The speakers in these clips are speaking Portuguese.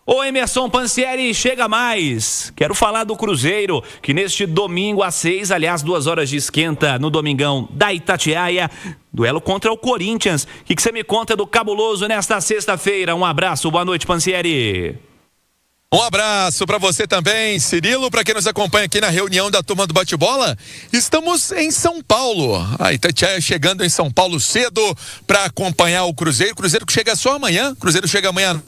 Ô Emerson Pansieri, chega mais. Quero falar do Cruzeiro, que neste domingo às 6, aliás, 2 horas de esquenta no Domingão da Itatiaia, duelo contra o Corinthians. O que você me conta do cabuloso nesta sexta-feira? Um abraço, boa noite, Pansieri. Um abraço para você também, Cirilo, para quem nos acompanha aqui na reunião da turma do Bate-Bola. Estamos em São Paulo, a Itatiaia chegando em São Paulo cedo para acompanhar o Cruzeiro. Cruzeiro que chega só amanhã, Cruzeiro chega amanhã.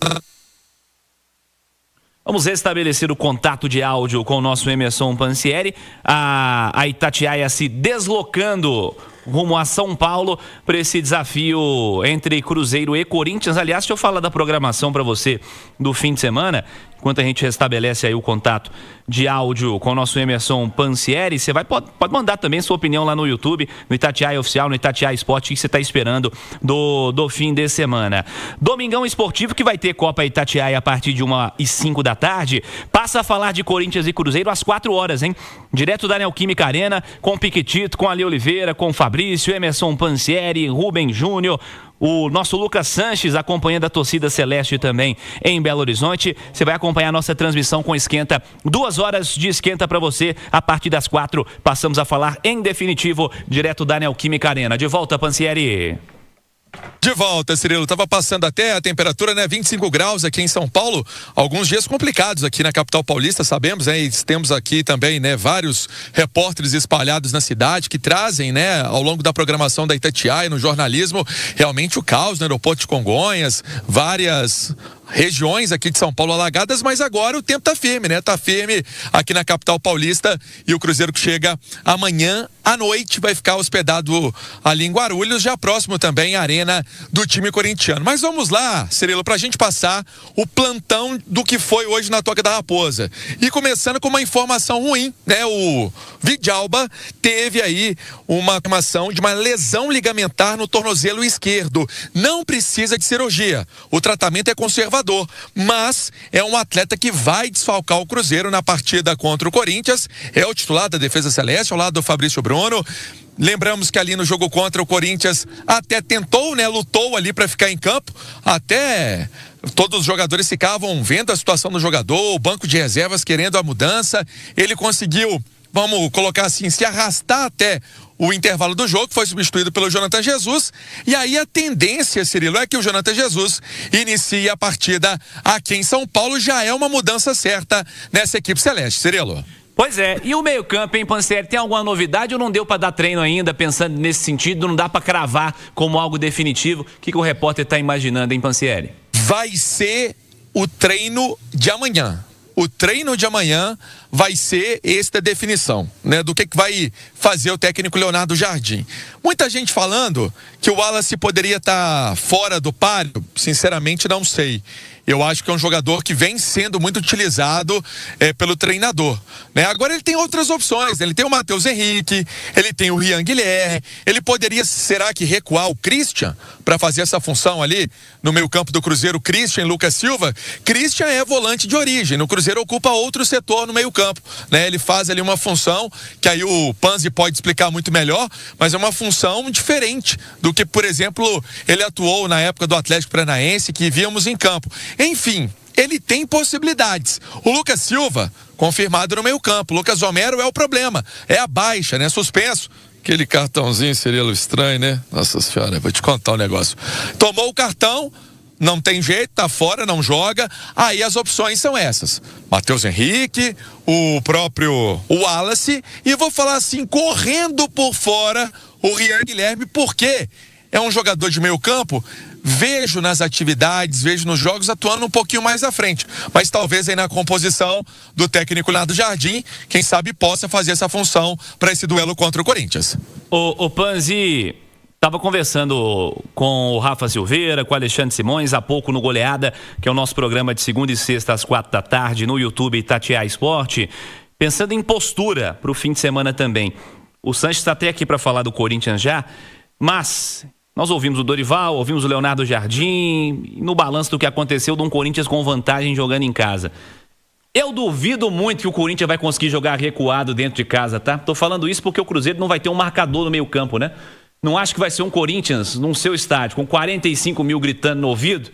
Vamos restabelecer o contato de áudio com o nosso Emerson Pansieri. A Itatiaia se deslocando rumo a São Paulo para esse desafio entre Cruzeiro e Corinthians. Aliás, deixa eu falar da programação para você do fim de semana. Enquanto a gente restabelece aí o contato de áudio com o nosso Emerson Pansieri, você pode mandar também sua opinião lá no YouTube, no Itatiaia Oficial, no Itatiaia Esporte, o que você está esperando do fim de semana. Domingão Esportivo, que vai ter Copa Itatiaia a partir de 1h05 da tarde, passa a falar de Corinthians e Cruzeiro às 4 horas, hein? Direto da Neoquímica Arena, com o Piquetito, com a Ali Oliveira, com o Fabrício, Emerson Pansieri, Rubem Júnior, o nosso Lucas Sanches acompanhando a torcida celeste também em Belo Horizonte. Você vai acompanhar a nossa transmissão com esquenta, 2 horas de esquenta para você. A partir das 4, passamos a falar em definitivo, direto da Neoquímica Arena. De volta, Pansieri. De volta, Cirilo. Tava passando até a temperatura, 25 graus aqui em São Paulo. Alguns dias complicados aqui na capital paulista, sabemos, e temos aqui também, vários repórteres espalhados na cidade que trazem, ao longo da programação da Itatiaia, no jornalismo, realmente o caos no aeroporto de Congonhas, várias regiões aqui de São Paulo alagadas, mas agora o tempo tá firme, Tá firme aqui na capital paulista e o Cruzeiro que chega amanhã à noite vai ficar hospedado ali em Guarulhos, já próximo também à arena do time corintiano. Mas vamos lá, Cirilo, pra gente passar o plantão do que foi hoje na Toca da Raposa. E começando com uma informação ruim, O Vidalba teve aí uma informação de uma lesão ligamentar no tornozelo esquerdo. Não precisa de cirurgia. O tratamento é conservador, mas é um atleta que vai desfalcar o Cruzeiro na partida contra o Corinthians. É o titular da Defesa Celeste, ao lado do Fabrício Bruno. Lembramos que ali no jogo contra o Corinthians até tentou, lutou ali para ficar em campo, até todos os jogadores ficavam vendo a situação do jogador, o banco de reservas querendo a mudança. Ele conseguiu, vamos colocar assim, se arrastar até o intervalo do jogo, foi substituído pelo Jonathan Jesus, e aí a tendência, Cirilo, é que o Jonathan Jesus inicie a partida aqui em São Paulo. Já é uma mudança certa nessa equipe celeste, Cirilo. Pois é, e o meio-campo, hein, Pansieri? Tem alguma novidade ou não deu para dar treino ainda, pensando nesse sentido? Não dá para cravar como algo definitivo? O que o repórter está imaginando, hein, Pansieri? Vai ser o treino de amanhã. O treino de amanhã vai ser esta definição, do que vai fazer o técnico Leonardo Jardim. Muita gente falando que o Wallace poderia estar fora do páreo, sinceramente não sei. Eu acho que é um jogador que vem sendo muito utilizado pelo treinador, Agora ele tem outras opções, ele tem o Matheus Henrique, ele tem o Rian Guilherme, ele poderia, será que recuar o Christian para fazer essa função ali no meio campo do Cruzeiro, Christian e Lucas Silva? Christian é volante de origem, no Cruzeiro ocupa outro setor no meio campo, Ele faz ali uma função que aí o Panzi pode explicar muito melhor, mas é uma função diferente do que, por exemplo, ele atuou na época do Atlético Paranaense, que víamos em campo. Enfim, ele tem possibilidades. O Lucas Silva, confirmado no meio campo. O Lucas Romero é o problema. É a baixa, suspenso. Aquele cartãozinho seria estranho, Nossa senhora, vou te contar um negócio. Tomou o cartão, não tem jeito, tá fora, não joga. Aí as opções são essas: Matheus Henrique, o próprio Wallace, e vou falar assim, correndo por fora, o Rian Guilherme, porque é um jogador de meio campo. Vejo nas atividades, vejo nos jogos atuando um pouquinho mais à frente, mas talvez aí na composição do técnico Leonardo Jardim, quem sabe possa fazer essa função para esse duelo contra o Corinthians. O Panzi estava conversando com o Rafa Silveira, com o Alexandre Simões, há pouco no Goleada, que é o nosso programa de segunda e sexta às 4 da tarde no YouTube Itatiaia Esporte, pensando em postura para o fim de semana também. O Sanches está até aqui para falar do Corinthians já, mas nós ouvimos o Dorival, ouvimos o Leonardo Jardim, no balanço do que aconteceu de um Corinthians com vantagem jogando em casa. Eu duvido muito que o Corinthians vai conseguir jogar recuado dentro de casa, tá? Tô falando isso porque o Cruzeiro não vai ter um marcador no meio campo, Não acho que vai ser um Corinthians, num seu estádio, com 45 mil gritando no ouvido,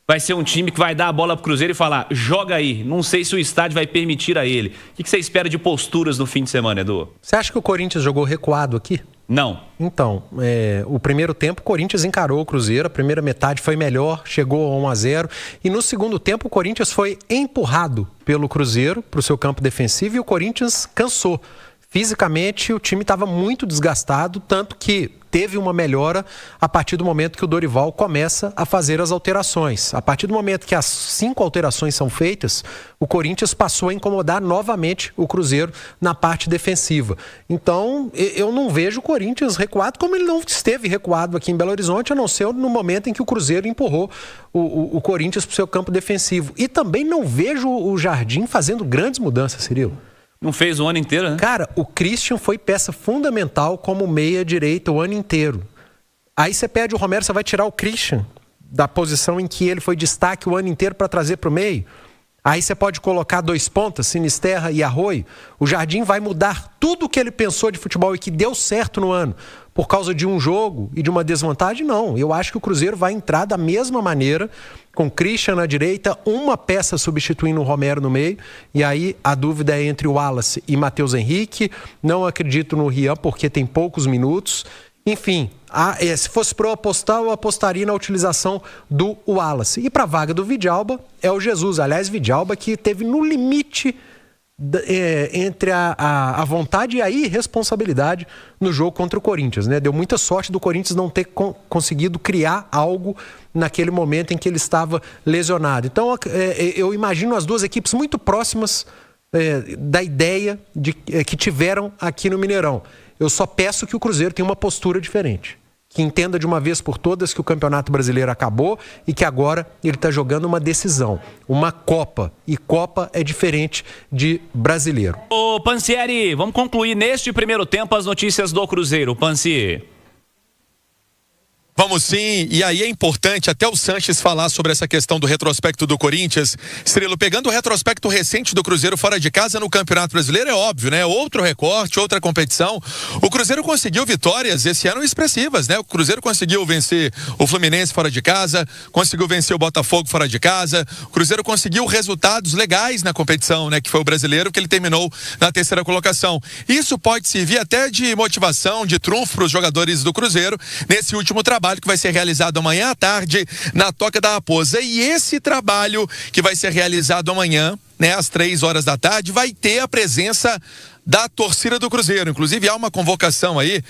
vai ser um time que vai dar a bola pro Cruzeiro e falar, joga aí. Não sei se o estádio vai permitir a ele. O que você espera de posturas no fim de semana, Edu? Você acha que o Corinthians jogou recuado aqui? Não. Então, o primeiro tempo o Corinthians encarou o Cruzeiro, a primeira metade foi melhor, chegou a 1-0. E no segundo tempo o Corinthians foi empurrado pelo Cruzeiro para o seu campo defensivo e o Corinthians cansou. Fisicamente o time estava muito desgastado, tanto que teve uma melhora a partir do momento que o Dorival começa a fazer as alterações. A partir do momento que as 5 alterações são feitas, o Corinthians passou a incomodar novamente o Cruzeiro na parte defensiva. Então, eu não vejo o Corinthians recuado, como ele não esteve recuado aqui em Belo Horizonte, a não ser no momento em que o Cruzeiro empurrou o Corinthians para o seu campo defensivo. E também não vejo o Jardim fazendo grandes mudanças, Cirilo. Não fez o ano inteiro, né? Cara, o Christian foi peça fundamental como meia-direita o ano inteiro. Aí você pede o Romero, você vai tirar o Christian da posição em que ele foi destaque o ano inteiro para trazer para o meio. Aí você pode colocar 2 pontas, Sinisterra e Arroio. O Jardim vai mudar tudo o que ele pensou de futebol e que deu certo no ano por causa de um jogo e de uma desvantagem? Não. Eu acho que o Cruzeiro vai entrar da mesma maneira, com Christian na direita, uma peça substituindo o Romero no meio. E aí a dúvida é entre o Wallace e Matheus Henrique. Não acredito no Rian porque tem poucos minutos. Enfim, se fosse para eu apostar, eu apostaria na utilização do Wallace. E para a vaga do Vidalba é o Jesus. Aliás, Vidalba que teve no limite entre a vontade e a irresponsabilidade no jogo contra o Corinthians, né? Deu muita sorte do Corinthians não ter conseguido criar algo naquele momento em que ele estava lesionado. Então, eu imagino as duas equipes muito próximas da ideia que tiveram aqui no Mineirão. Eu só peço que o Cruzeiro tenha uma postura diferente. Que entenda de uma vez por todas que o Campeonato Brasileiro acabou e que agora ele está jogando uma decisão, uma Copa. E Copa é diferente de brasileiro. Ô Pansieri, vamos concluir neste primeiro tempo as notícias do Cruzeiro. Pansi. Vamos sim, e aí é importante até o Sanches falar sobre essa questão do retrospecto do Corinthians. Estrelo, pegando o retrospecto recente do Cruzeiro fora de casa no Campeonato Brasileiro, é óbvio, né? Outro recorte, outra competição. O Cruzeiro conseguiu vitórias esse ano expressivas, né? O Cruzeiro conseguiu vencer o Fluminense fora de casa, conseguiu vencer o Botafogo fora de casa. O Cruzeiro conseguiu resultados legais na competição, né? Que foi o Brasileiro, que ele terminou na 3ª colocação. Isso pode servir até de motivação, de trunfo para os jogadores do Cruzeiro nesse último trabalho que vai ser realizado amanhã à tarde na Toca da Raposa. E esse trabalho que vai ser realizado amanhã, né, às 3 horas da tarde, vai ter a presença da torcida do Cruzeiro. Inclusive há uma convocação aí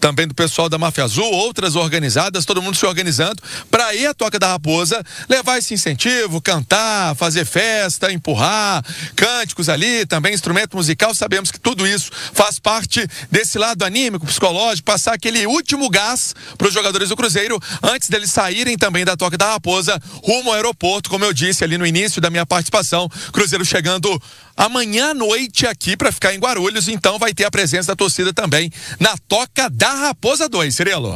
também do pessoal da Máfia Azul, outras organizadas, todo mundo se organizando para ir à Toca da Raposa, levar esse incentivo, cantar, fazer festa, empurrar, cânticos ali, também instrumento musical. Sabemos que tudo isso faz parte desse lado anímico, psicológico, passar aquele último gás para os jogadores do Cruzeiro antes deles saírem também da Toca da Raposa rumo ao aeroporto, como eu disse ali no início da minha participação. Cruzeiro chegando amanhã à noite aqui para ficar em Guarulhos, então vai ter a presença da torcida também na Toca da Raposa 2, Cirilo.